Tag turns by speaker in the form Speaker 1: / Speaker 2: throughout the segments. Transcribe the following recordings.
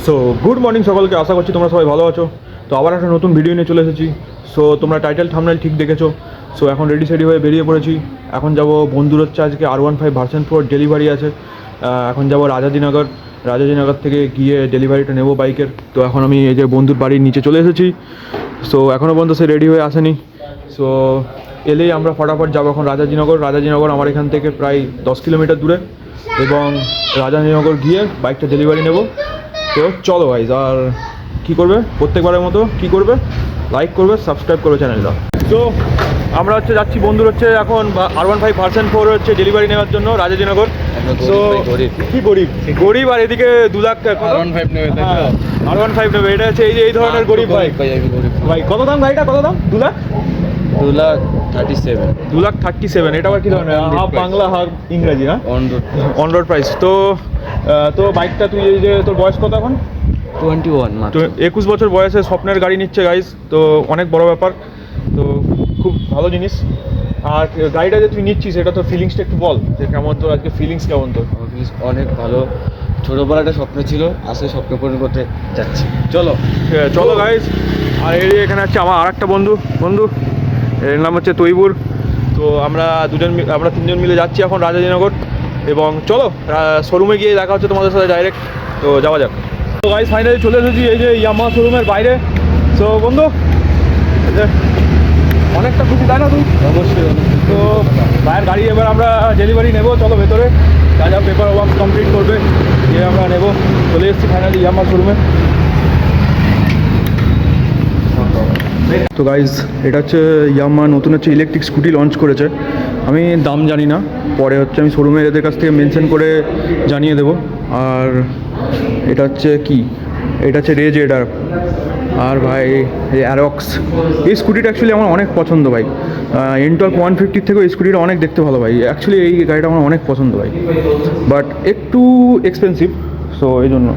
Speaker 1: So good morning সকলকে, আশা করছি তোমরা সবাই ভালো আছো। তো আবার একটা নতুন ভিডিও নিয়ে চলে এসেছি। সো তোমরা টাইটেল থাম্বনেল ঠিক দেখেছো। সো এখন রেডি হয়ে বেরিয়ে পড়েছি। এখন যাব বন্ধুর হচ্ছে আজকে R15 ভার্সন 4 ডেলিভারি আছে। এখন যাব রাজাজিনগর থেকে গিয়ে ডেলিভারিটা নেবো বাইকের। তো এখন আমি এই যে বন্ধুর বাড়ির নিচে চলে এসেছি। সো এখনও পর্যন্ত সে রেডি হয়ে আসেনি। সো এলেই আমরা ফটাফট যাবো এখন রাজাজিনগর আমার এখান থেকে প্রায় 10 কিলোমিটার দূরে, এবং রাজাজিনগর গিয়ে বাইকটা ডেলিভারি নেব। তো চলো গাইজ, আর কী করবে প্রত্যেকবারের মতো, কী করবে, লাইক করবে, সাবস্ক্রাইব করবে চ্যানেলটা। তো আমরা যাচ্ছি বন্ধুর এখন R15 ভার্সন 4 ডেলিভারি নেওয়ার জন্য রাজাজিনগর। তো কি গরিব আর এদিকে 2 লাখ R15 নেবে। R15 নেবে, এটা হচ্ছে এই ধরনের গরিব ভাই। কত দাম গাড়িটা, কত দাম? 2,37,000। এটা আবার কি ধরনের, হাফ বাংলা হাফ ইংরাজি না? On road price. তো বাইকটা তুই এই যে তোর বয়স কত এখন? 21 বছর বয়সে স্বপ্নের গাড়ি নিচ্ছে গাইজ। তো অনেক বড় ব্যাপার, তো খুব ভালো জিনিস। আর গাড়িটা যে তুই নিচ্ছিস এটা তোর ফিলিংসটা একটু বল, যে কেমন তোর আজকে ফিলিংস কেমন তোর?
Speaker 2: অনেক ভালো, ছোটোবেলা একটা স্বপ্ন ছিল, আসে স্বপ্ন পূরণ করতে যাচ্ছি।
Speaker 1: চলো গাইজ। আর এখানে আছে আমার আর একটা বন্ধু, এর নাম হচ্ছে তৈবুর। তো আমরা 3জন মিলে যাচ্ছি এখন রাজাজিনগর, এবং চলো শোরুমে গিয়ে দেখা হচ্ছে তোমাদের সাথে ডাইরেক্ট। তো যাওয়া যাক। তো গাইজ ফাইনালি চলে এসেছি এই যে ইয়ামাহা শোরুমের বাইরে। তো বন্ধু অনেকটা খুশি, তাই না তুই?
Speaker 2: অবশ্যই।
Speaker 1: তো ভাইয়ের গাড়ি এবার আমরা ডেলিভারি নেব। চলো ভেতরে যা পেপার ওয়ার্ক কমপ্লিট করবে যে আমরা নেব। চলে এসেছি ফাইনালি ইয়ামাহা শোরুমে। তো গাইজ এটা হচ্ছে ইয়ামাহা নতুন ইলেকট্রিক স্কুটি লঞ্চ করেছে। আমি দাম জানি না, পরে আমি শোরুমে এদের কাছ থেকে মেনশন করে জানিয়ে দেবো। আর এটা হচ্ছে রেজ এডার। আর ভাই এই অ্যারক্স, এই স্কুটিটা অ্যাকচুয়ালি আমার অনেক পছন্দ ভাই। এনটর্ক 150 থেকেও এই স্কুটিটা অনেক দেখতে ভালো ভাই। অ্যাকচুয়ালি এই গাড়িটা আমার অনেক পছন্দ ভাই, বাট একটু এক্সপেন্সিভ, সো এই জন্য।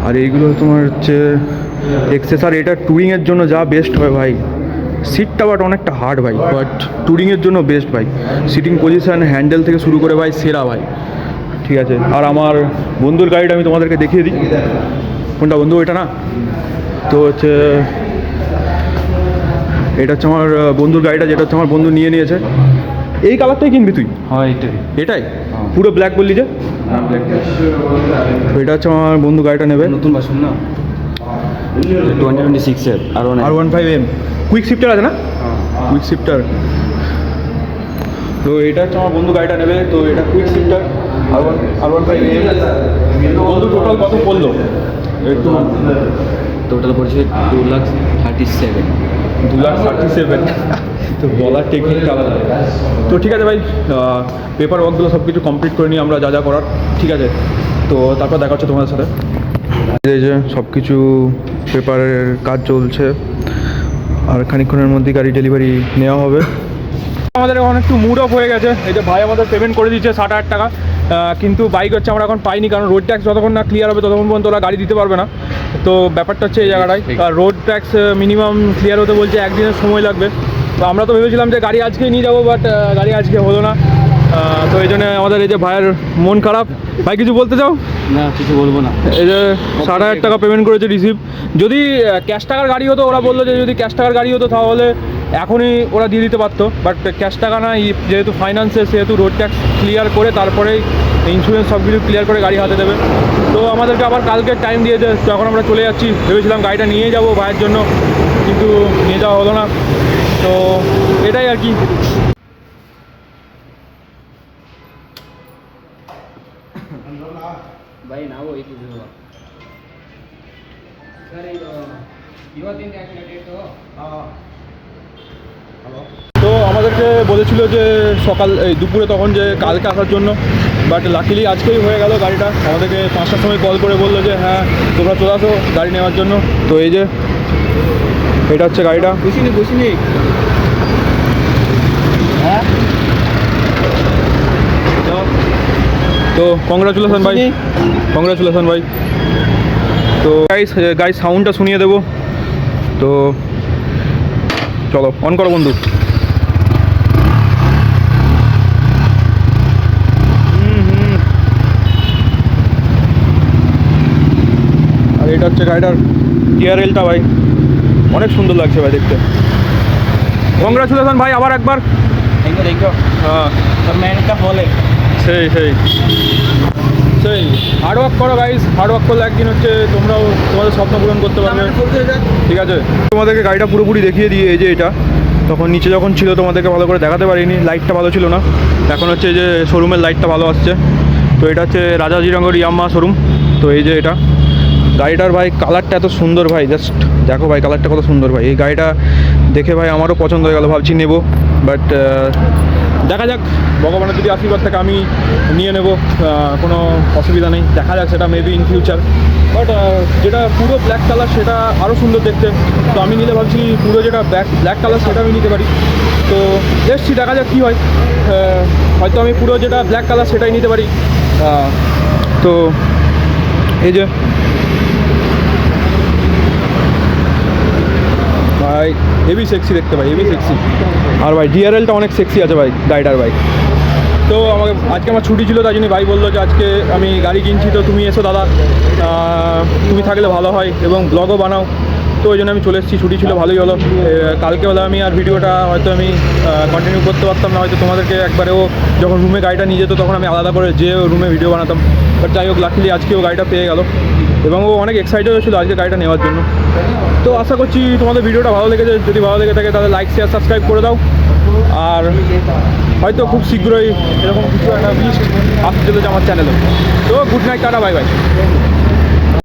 Speaker 1: আর এইগুলো তোমার হচ্ছে এক্সেসার, এটা ট্যুরিংয়ের জন্য যা বেস্ট হয় ভাই। সিটটা বাট অনেকটা হার্ড ভাই, বাট ট্যুরিংয়ের জন্য বেস্ট ভাই। সিটিং পজিশান, হ্যান্ডেল থেকে শুরু করে ভাই সেরা ভাই। ঠিক আছে, আর আমার বন্ধুর গাড়িটা আমি তোমাদেরকে দেখিয়ে দিই। কোনটা বন্ধু? এটা না? তো এটা হচ্ছে আমার বন্ধুর গাড়িটা, যেটা হচ্ছে আমার বন্ধু নিয়েছে। এই কালারটাই কিনবি তুই?
Speaker 2: হ্যাঁ,
Speaker 1: এটাই পুরো ব্ল্যাক বললি যে? তো এটা হচ্ছে আমার বন্ধু গাড়িটা নেবে,
Speaker 2: নতুন ভার্সন না, 2026-এর
Speaker 1: R15M কুইক শিফটার আছে না? Quick shifter. তো এটা হচ্ছে আমার বন্ধু গাড়িটা নেবে। তো এটা কুইক শিফটার R15M। বন্ধু টোটাল কত পড়লো একটু?
Speaker 2: টোটাল পড়ছে
Speaker 1: 2,37,000। তো বলার টেকনিকটা আলাদা। তো ঠিক আছে ভাই, পেপার ওয়ার্কগুলো সব কিছু কমপ্লিট করে নিই আমরা, যা করার। ঠিক আছে, তো তারপর দেখা হচ্ছে তোমাদের সাথে। এই যে সব কিছু পেপারের কাজ চলছে, আর খানিকক্ষণের মধ্যেই গাড়ি ডেলিভারি নেওয়া হবে। আমাদের এখন একটু মুড অফ হয়ে গেছে। এই যে ভাই আমাদের পেমেন্ট করে দিচ্ছে 60,000 টাকা, কিন্তু বাইক আমরা এখন পাইনি, কারণ রোড ট্যাক্স যতক্ষণ না ক্লিয়ার হবে ততক্ষণ পর্যন্ত ওরা গাড়ি দিতে পারবে না। তো ব্যাপারটা হচ্ছে এই জায়গাটায়, রোড ট্যাক্স মিনিমাম ক্লিয়ার হতে বলছে 1 দিনের সময় লাগবে। তো আমরা তো ভেবেছিলাম যে গাড়ি আজকেই নিয়ে যাবো, বাট গাড়ি আজকে হলো না। তো এই জন্য আমাদের এই যে ভাইয়ের মন খারাপ। ভাই কিছু বলতে চাও?
Speaker 2: না, কিছু বলবো না।
Speaker 1: এই যে 60,000 টাকা পেমেন্ট করেছে রিসিভ। যদি ক্যাশ টাকার গাড়ি হতো, ওরা বললো যে যদি ক্যাশ টাকার গাড়ি হতো তাহলে এখনই ওরা দিয়ে দিতে পারতো, বাট ক্যাশ টাকা না, যেহেতু ফাইন্যান্সে, সেহেতু রোড ট্যাক্স ক্লিয়ার করে তারপরেই ইন্স্যুরেন্স সব কিছু ক্লিয়ার করে গাড়ি হাতে দেবে। তো আমাদেরকে আবার কালকে টাইম দিয়েছে, তো এখন আমরা চলে যাচ্ছি। ভেবেছিলাম গাড়িটা নিয়ে যাবো ভাইয়ের জন্য, কিন্তু নিয়ে যাওয়া হলো না। তো এটাই আর কি। তো আমাদেরকে বলেছিল যে দুপুরে তখন যে কালকে আসার জন্য, বাট লাকিলি আজকেই হয়ে গেল গাড়িটা। আমাদেরকে 5টার সময় কল করে বললো যে হ্যাঁ তোমরা চলে আসো গাড়ি নেওয়ার জন্য। তো এই যে এটা হচ্ছে গাড়িটা। বুঝিনি হ্যাঁ। তো কংগ্রাচুলেশন ভাই। তো গাইস সাউন্ডটা শুনিয়ে দেবো। তো চলো অন করো বন্ধু। এটা হচ্ছে গাড়িটার টিআরএলটা ভাই, অনেক সুন্দর লাগছে ভাই দেখতে। কংগ্রাচুলেশন ভাই আবার একবার।
Speaker 2: থ্যাংক ইউ
Speaker 1: হ্যাঁ
Speaker 2: তো ম্যানটা বলে
Speaker 1: সেই সেই সেই হার্ডওয়ার্ক করো গাইস, হার্ডওয়ার্ক করলে একদিন হচ্ছে তোমরাও তোমাদের স্বপ্ন পূরণ করতে পারবে। ঠিক আছে, তোমাদেরকে গাড়িটা পুরোপুরি দেখিয়ে দিয়ে এই যে এটা তখন নিচে যখন ছিল তোমাদেরকে ভালো করে দেখাতে পারিনি, লাইটটা ভালো ছিল না। এখন হচ্ছে যে শোরুমের লাইটটা ভালো আসছে। তো এটা হচ্ছে রাজাজিরাঙ্গর ইয়াম্মা শোরুম। তো এই যে এটা গাড়িটার ভাই কালারটা এত সুন্দর ভাই, জাস্ট দেখো ভাই কালারটা কত সুন্দর ভাই। এই গাড়িটা দেখে ভাই আমারও পছন্দ হয়ে গেল, ভাবছি নেব, বাট দেখা যাক, ভগবানের যদি আশীর্বাদ থাকে আমি নিয়ে নেব, কোনো অসুবিধা নেই। দেখা যাক সেটা মেবি ইন ফিউচার। বাট যেটা পুরো ব্ল্যাক কালার সেটা আরও সুন্দর দেখতে, তো আমি নিলে ভাবছি পুরো যেটা ব্ল্যাক কালার সেটা আমি নিতে পারি। তো দেখছি দেখা যাক কী হয়, হয়তো আমি পুরো যেটা ব্ল্যাক কালার সেটাই নিতে পারি। তো এই যে ভাই হেভি সেক্সি দেখতে ভাই, হেভি সেক্সি। আর ভাই ডিআরএলটা অনেক সেক্সি আছে ভাই গাড়িটার ভাই। তো আজকে আমার ছুটি ছিল, তাই জন্য ভাই বললো যে আজকে আমি গাড়ি কিনছি, তো তুমি এসো দাদা, তুমি থাকলে ভালো হয় এবং ব্লগও বানাও। তো ওই জন্য আমি চলে এসেছি, ছুটি ছিল, ভালোই হলো। কালকে হলে আমি আর ভিডিওটা হয়তো আমি কন্টিনিউ করতে পারতাম না, হয়তো তোমাদেরকে একবারেও যখন রুমে গাড়িটা নিয়ে যেত তখন আমি আলাদা করে যে রুমে ভিডিও বানাতাম। বাট যাই হোক, লাকিলি আজকেও গাড়িটা পেয়ে গেল এবং ও অনেক এক্সাইটেড হয়েছিল আজকে গাড়িটা নেওয়ার জন্য। তো আশা করছি তোমাদের ভিডিওটা ভালো লেগেছে, যদি ভালো লেগে থাকে তাহলে লাইক শেয়ার সাবস্ক্রাইব করে দাও। আর হয়তো খুব শীঘ্রই এরকম কিছু একটা লিস্ট আসতে চলেছে আমার চ্যানেলে। তো good night, tata, bye bye.